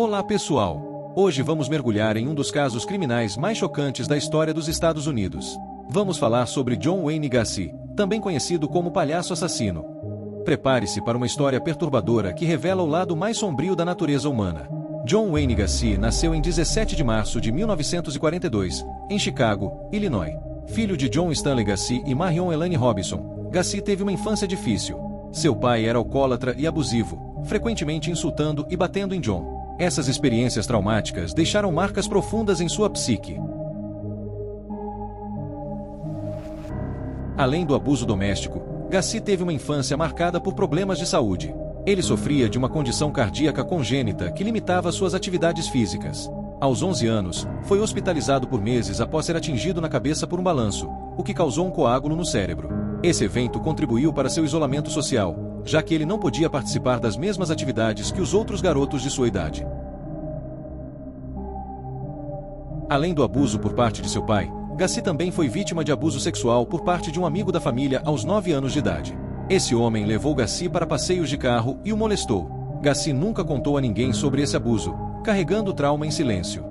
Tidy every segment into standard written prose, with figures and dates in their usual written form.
Olá pessoal! Hoje vamos mergulhar em um dos casos criminais mais chocantes da história dos Estados Unidos. Vamos falar sobre John Wayne Gacy, também conhecido como Palhaço Assassino. Prepare-se para uma história perturbadora que revela o lado mais sombrio da natureza humana. John Wayne Gacy nasceu em 17 de março de 1942, em Chicago, Illinois. Filho de John Stanley Gacy e Marion Elaine Robinson, Gacy teve uma infância difícil. Seu pai era alcoólatra e abusivo, frequentemente insultando e batendo em John. Essas experiências traumáticas deixaram marcas profundas em sua psique. Além do abuso doméstico, Gacy teve uma infância marcada por problemas de saúde. Ele sofria de uma condição cardíaca congênita que limitava suas atividades físicas. Aos 11 anos, foi hospitalizado por meses após ser atingido na cabeça por um balanço, o que causou um coágulo no cérebro. Esse evento contribuiu para seu isolamento social, já que ele não podia participar das mesmas atividades que os outros garotos de sua idade. Além do abuso por parte de seu pai, Gacy também foi vítima de abuso sexual por parte de um amigo da família aos 9 anos de idade. Esse homem levou Gacy para passeios de carro e o molestou. Gacy nunca contou a ninguém sobre esse abuso, carregando o trauma em silêncio.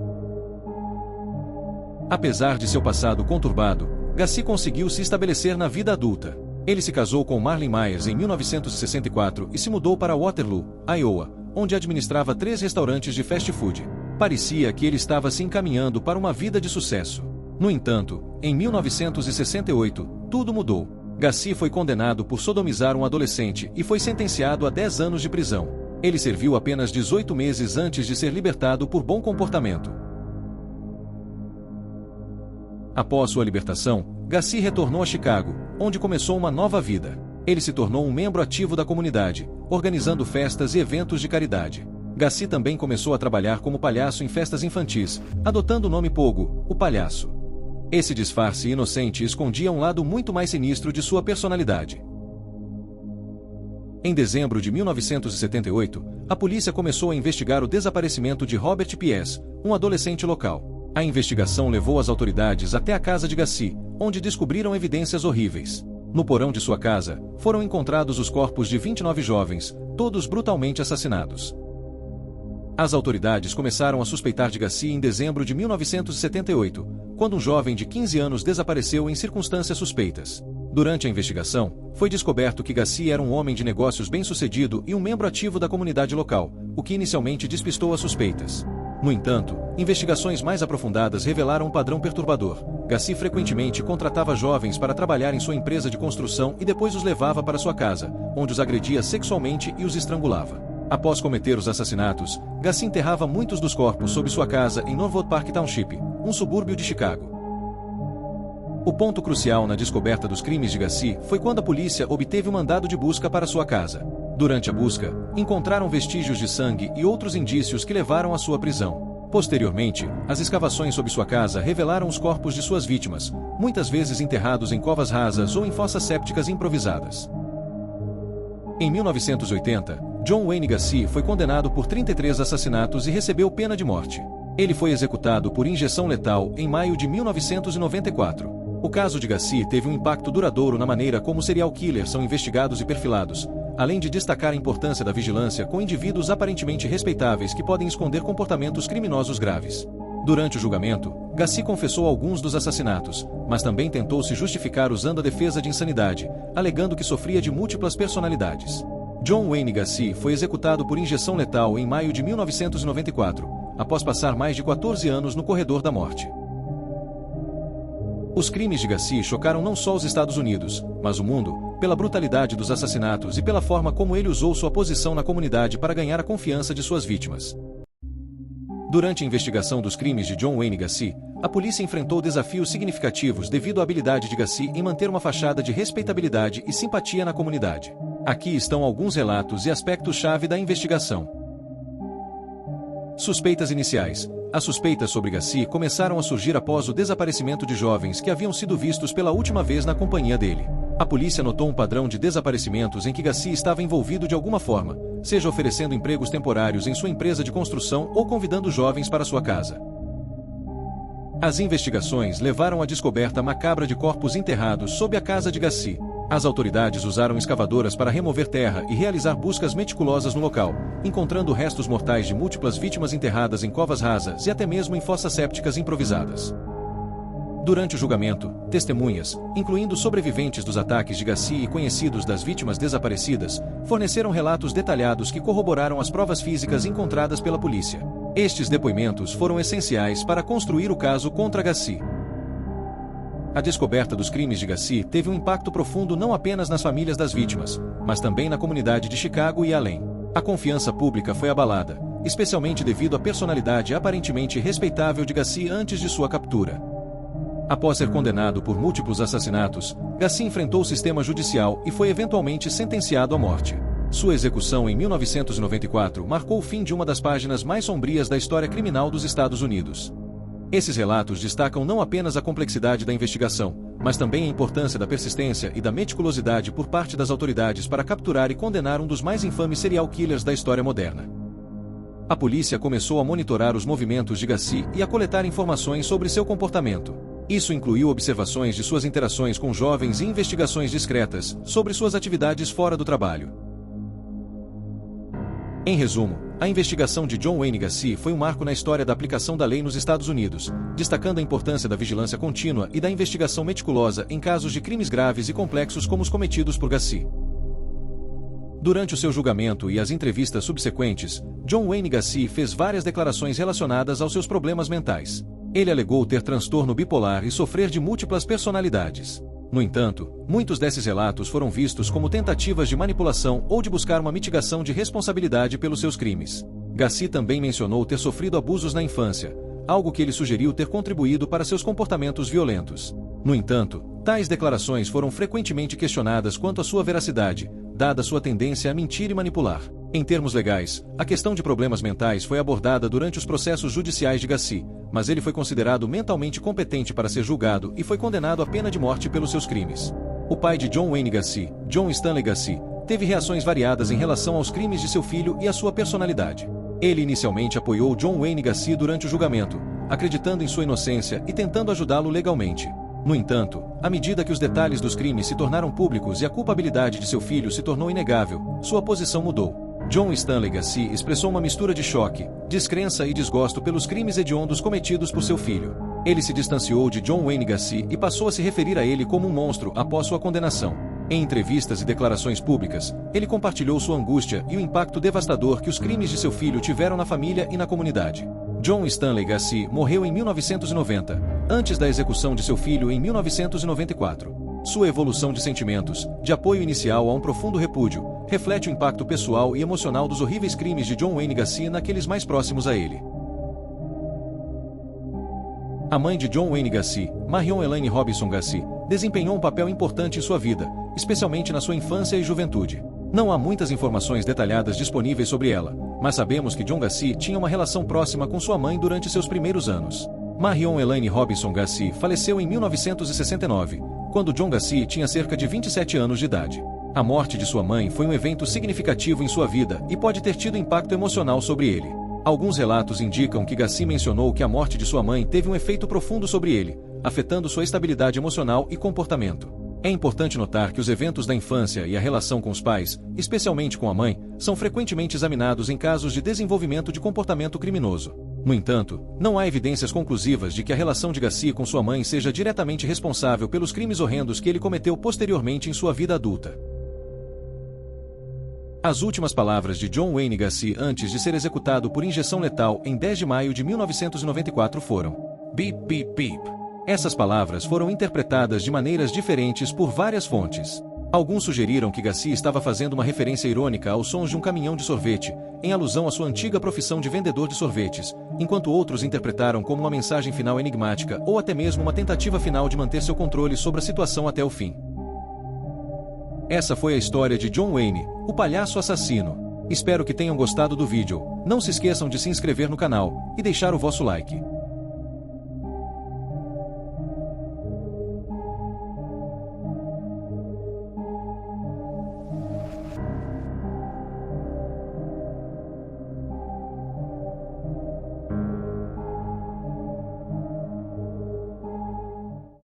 Apesar de seu passado conturbado, Gacy conseguiu se estabelecer na vida adulta. Ele se casou com Marlene Myers em 1964 e se mudou para Waterloo, Iowa, onde administrava 3 restaurantes de fast food. Parecia que ele estava se encaminhando para uma vida de sucesso. No entanto, em 1968, tudo mudou. Gacy foi condenado por sodomizar um adolescente e foi sentenciado a 10 anos de prisão. Ele serviu apenas 18 meses antes de ser libertado por bom comportamento. Após sua libertação, Gacy retornou a Chicago, onde começou uma nova vida. Ele se tornou um membro ativo da comunidade, organizando festas e eventos de caridade. Gacy também começou a trabalhar como palhaço em festas infantis, adotando o nome Pogo, o palhaço. Esse disfarce inocente escondia um lado muito mais sinistro de sua personalidade. Em dezembro de 1978, a polícia começou a investigar o desaparecimento de Robert P.S., um adolescente local. A investigação levou as autoridades até a casa de Gacy, onde descobriram evidências horríveis. No porão de sua casa, foram encontrados os corpos de 29 jovens, todos brutalmente assassinados. As autoridades começaram a suspeitar de Gacy em dezembro de 1978, quando um jovem de 15 anos desapareceu em circunstâncias suspeitas. Durante a investigação, foi descoberto que Gacy era um homem de negócios bem-sucedido e um membro ativo da comunidade local, o que inicialmente despistou as suspeitas. No entanto, investigações mais aprofundadas revelaram um padrão perturbador. Gacy frequentemente contratava jovens para trabalhar em sua empresa de construção e depois os levava para sua casa, onde os agredia sexualmente e os estrangulava. Após cometer os assassinatos, Gacy enterrava muitos dos corpos sob sua casa em Norwood Park Township, um subúrbio de Chicago. O ponto crucial na descoberta dos crimes de Gacy foi quando a polícia obteve um mandado de busca para sua casa. Durante a busca, encontraram vestígios de sangue e outros indícios que levaram à sua prisão. Posteriormente, as escavações sob sua casa revelaram os corpos de suas vítimas, muitas vezes enterrados em covas rasas ou em fossas sépticas improvisadas. Em 1980, John Wayne Gacy foi condenado por 33 assassinatos e recebeu pena de morte. Ele foi executado por injeção letal em maio de 1994. O caso de Gacy teve um impacto duradouro na maneira como serial killers são investigados e perfilados, além de destacar a importância da vigilância com indivíduos aparentemente respeitáveis que podem esconder comportamentos criminosos graves. Durante o julgamento, Gacy confessou alguns dos assassinatos, mas também tentou se justificar usando a defesa de insanidade, alegando que sofria de múltiplas personalidades. John Wayne Gacy foi executado por injeção letal em maio de 1994, após passar mais de 14 anos no corredor da morte. Os crimes de Gacy chocaram não só os Estados Unidos, mas o mundo, pela brutalidade dos assassinatos e pela forma como ele usou sua posição na comunidade para ganhar a confiança de suas vítimas. Durante a investigação dos crimes de John Wayne Gacy, a polícia enfrentou desafios significativos devido à habilidade de Gacy em manter uma fachada de respeitabilidade e simpatia na comunidade. Aqui estão alguns relatos e aspectos-chave da investigação. Suspeitas iniciais. As suspeitas sobre Gacy começaram a surgir após o desaparecimento de jovens que haviam sido vistos pela última vez na companhia dele. A polícia notou um padrão de desaparecimentos em que Gacy estava envolvido de alguma forma, seja oferecendo empregos temporários em sua empresa de construção ou convidando jovens para sua casa. As investigações levaram à descoberta macabra de corpos enterrados sob a casa de Gacy. As autoridades usaram escavadoras para remover terra e realizar buscas meticulosas no local, encontrando restos mortais de múltiplas vítimas enterradas em covas rasas e até mesmo em fossas sépticas improvisadas. Durante o julgamento, testemunhas, incluindo sobreviventes dos ataques de Gassi e conhecidos das vítimas desaparecidas, forneceram relatos detalhados que corroboraram as provas físicas encontradas pela polícia. Estes depoimentos foram essenciais para construir o caso contra Gassi. A descoberta dos crimes de Gassi teve um impacto profundo não apenas nas famílias das vítimas, mas também na comunidade de Chicago e além. A confiança pública foi abalada, especialmente devido à personalidade aparentemente respeitável de Gassi antes de sua captura. Após ser condenado por múltiplos assassinatos, Gassi enfrentou o sistema judicial e foi eventualmente sentenciado à morte. Sua execução em 1994 marcou o fim de uma das páginas mais sombrias da história criminal dos Estados Unidos. Esses relatos destacam não apenas a complexidade da investigação, mas também a importância da persistência e da meticulosidade por parte das autoridades para capturar e condenar um dos mais infames serial killers da história moderna. A polícia começou a monitorar os movimentos de Gassi e a coletar informações sobre seu comportamento. Isso incluiu observações de suas interações com jovens e investigações discretas sobre suas atividades fora do trabalho. Em resumo, a investigação de John Wayne Gassi foi um marco na história da aplicação da lei nos Estados Unidos, destacando a importância da vigilância contínua e da investigação meticulosa em casos de crimes graves e complexos como os cometidos por Gassi. Durante o seu julgamento e as entrevistas subsequentes, John Wayne Gassi fez várias declarações relacionadas aos seus problemas mentais. Ele alegou ter transtorno bipolar e sofrer de múltiplas personalidades. No entanto, muitos desses relatos foram vistos como tentativas de manipulação ou de buscar uma mitigação de responsabilidade pelos seus crimes. Gassi também mencionou ter sofrido abusos na infância, algo que ele sugeriu ter contribuído para seus comportamentos violentos. No entanto, tais declarações foram frequentemente questionadas quanto à sua veracidade, dada sua tendência a mentir e manipular. Em termos legais, a questão de problemas mentais foi abordada durante os processos judiciais de Gassi, mas ele foi considerado mentalmente competente para ser julgado e foi condenado à pena de morte pelos seus crimes. O pai de John Wayne Gassi, John Stanley Gassi, teve reações variadas em relação aos crimes de seu filho e à sua personalidade. Ele inicialmente apoiou John Wayne Gassi durante o julgamento, acreditando em sua inocência e tentando ajudá-lo legalmente. No entanto, à medida que os detalhes dos crimes se tornaram públicos e a culpabilidade de seu filho se tornou inegável, sua posição mudou. John Stanley Gassi expressou uma mistura de choque, descrença e desgosto pelos crimes hediondos cometidos por seu filho. Ele se distanciou de John Wayne Gassi e passou a se referir a ele como um monstro após sua condenação. Em entrevistas e declarações públicas, ele compartilhou sua angústia e o impacto devastador que os crimes de seu filho tiveram na família e na comunidade. John Stanley Gassi morreu em 1990, antes da execução de seu filho em 1994. Sua evolução de sentimentos, de apoio inicial a um profundo repúdio, reflete o impacto pessoal e emocional dos horríveis crimes de John Wayne Gassi naqueles mais próximos a ele. A mãe de John Wayne Gassi, Marion Elaine Robinson Gassi, desempenhou um papel importante em sua vida, especialmente na sua infância e juventude. Não há muitas informações detalhadas disponíveis sobre ela, mas sabemos que John Gassi tinha uma relação próxima com sua mãe durante seus primeiros anos. Marion Elaine Robinson Gassi faleceu em 1969, quando John Gassi tinha cerca de 27 anos de idade. A morte de sua mãe foi um evento significativo em sua vida e pode ter tido impacto emocional sobre ele. Alguns relatos indicam que Gassi mencionou que a morte de sua mãe teve um efeito profundo sobre ele, afetando sua estabilidade emocional e comportamento. É importante notar que os eventos da infância e a relação com os pais, especialmente com a mãe, são frequentemente examinados em casos de desenvolvimento de comportamento criminoso. No entanto, não há evidências conclusivas de que a relação de Gassi com sua mãe seja diretamente responsável pelos crimes horrendos que ele cometeu posteriormente em sua vida adulta. As últimas palavras de John Wayne Gassi antes de ser executado por injeção letal em 10 de maio de 1994 foram: "Beep, beep, beep". Essas palavras foram interpretadas de maneiras diferentes por várias fontes. Alguns sugeriram que Gassi estava fazendo uma referência irônica aos sons de um caminhão de sorvete, em alusão à sua antiga profissão de vendedor de sorvetes, enquanto outros interpretaram como uma mensagem final enigmática ou até mesmo uma tentativa final de manter seu controle sobre a situação até o fim. Essa foi a história de John Wayne, o palhaço assassino. Espero que tenham gostado do vídeo. Não se esqueçam de se inscrever no canal e deixar o vosso like.